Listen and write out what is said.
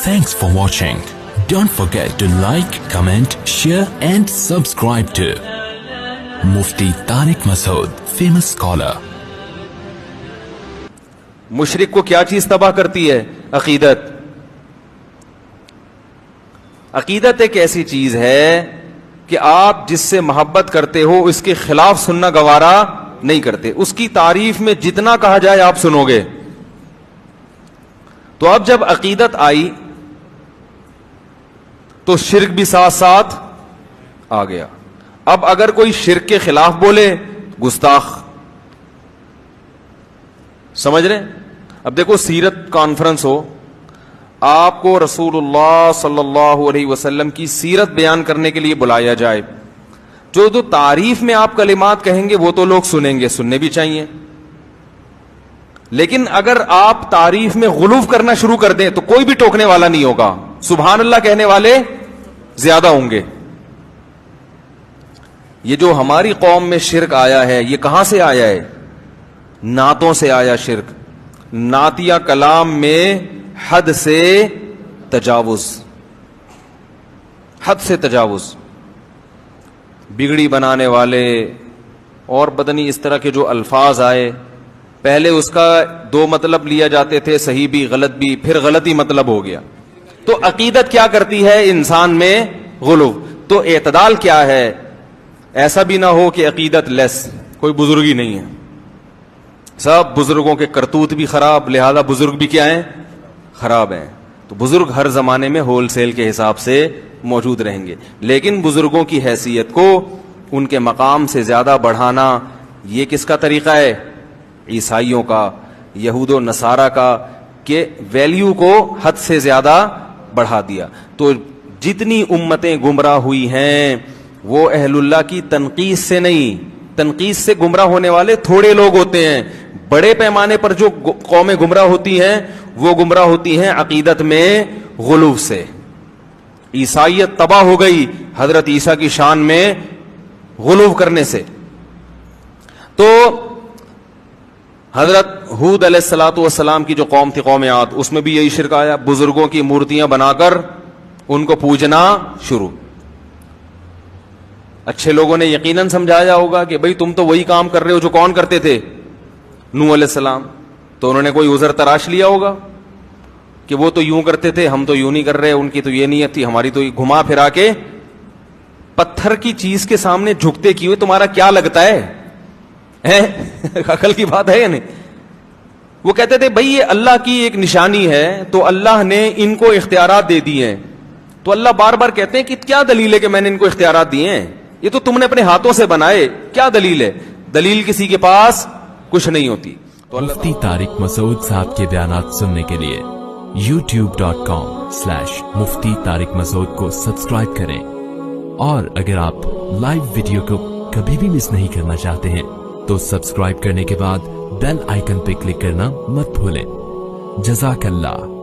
Thanks for watching. Don't forget to like, comment, share and subscribe to Mufti Tariq Masood, famous scholar. مشرک کو کیا چیز تباہ کرتی ہے؟ عقیدت. عقیدت ایک ایسی چیز ہے کہ آپ جس سے محبت کرتے ہو اس کے خلاف سننا گوارا نہیں کرتے. اس کی تعریف میں جتنا کہا جائے آپ سنو گے. تو اب جب عقیدت آئی تو شرک بھی ساتھ ساتھ آ گیا. اب اگر کوئی شرک کے خلاف بولے گستاخ. سمجھ رہے ہیں؟ اب دیکھو سیرت کانفرنس ہو, آپ کو رسول اللہ صلی اللہ علیہ وسلم کی سیرت بیان کرنے کے لیے بلایا جائے, جو تعریف میں آپ کلمات کہیں گے وہ تو لوگ سنیں گے, سننے بھی چاہیے. لیکن اگر آپ تعریف میں غلو کرنا شروع کر دیں تو کوئی بھی ٹوکنے والا نہیں ہوگا, سبحان اللہ کہنے والے زیادہ ہوں گے. یہ جو ہماری قوم میں شرک آیا ہے یہ کہاں سے آیا ہے؟ نعتوں سے آیا شرک. نعتیہ کلام میں حد سے تجاوز, حد سے تجاوز, بگڑی بنانے والے اور بدنی اس طرح کے جو الفاظ آئے. پہلے اس کا دو مطلب لیا جاتے تھے, صحیح بھی غلط بھی, پھر غلط ہی مطلب ہو گیا. تو عقیدت کیا کرتی ہے انسان میں؟ غلو. تو اعتدال کیا ہے؟ ایسا بھی نہ ہو کہ عقیدت لیس, کوئی بزرگی نہیں ہے, سب بزرگوں کے کرتوت بھی خراب, لہذا بزرگ بھی کیا ہیں؟ خراب ہیں. تو بزرگ ہر زمانے میں ہول سیل کے حساب سے موجود رہیں گے, لیکن بزرگوں کی حیثیت کو ان کے مقام سے زیادہ بڑھانا یہ کس کا طریقہ ہے؟ عیسائیوں کا, یہود و نصارہ کا, کہ ویلیو کو حد سے زیادہ بڑھا دیا. تو جتنی امتیں گمراہ ہوئی ہیں وہ اہل اللہ کی تنقیص سے نہیں, تنقیص سے گمراہ ہونے والے تھوڑے لوگ ہوتے ہیں. بڑے پیمانے پر جو قومیں گمراہ ہوتی ہیں وہ گمراہ ہوتی ہیں عقیدت میں غلو سے. عیسائیت تباہ ہو گئی حضرت عیسیٰ کی شان میں غلو کرنے سے. تو حضرت ہود علیہ الصلوۃ والسلام کی جو قوم تھی قوم عاد, اس میں بھی یہی شرک آیا. بزرگوں کی مورتیاں بنا کر ان کو پوجنا شروع. اچھے لوگوں نے یقیناً سمجھایا ہوگا کہ بھئی تم تو وہی کام کر رہے ہو جو کون کرتے تھے؟ نوح علیہ السلام. تو انہوں نے کوئی عذر تراش لیا ہوگا کہ وہ تو یوں کرتے تھے, ہم تو یوں نہیں کر رہے, ان کی تو یہ نیت تھی, ہماری تو گھما پھرا کے. پتھر کی چیز کے سامنے جھکتے کیوں تمہارا کیا لگتا ہے؟ عقل کی بات ہے یا نہیں؟ وہ کہتے تھے بھئی یہ اللہ کی ایک نشانی ہے, تو اللہ نے ان کو اختیارات دے دیے ہیں. تو اللہ بار بار کہتے ہیں کہ کیا دلیل ہے کہ میں نے ان کو اختیارات دیے ہیں؟ یہ تو تم نے اپنے ہاتھوں سے بنائے, کیا دلیل ہے؟ دلیل کسی کے پاس کچھ نہیں ہوتی. تو مفتی طارق مسعود صاحب کے بیانات سننے کے لیے youtube.com/مفتی طارق مسعود کو سبسکرائب کریں, اور اگر آپ لائیو ویڈیو کو کبھی بھی مس نہیں کرنا چاہتے ہیں تو سبسکرائب کرنے کے بعد بیل آئیکن پہ کلک کرنا مت بھولیں. جزاک اللہ.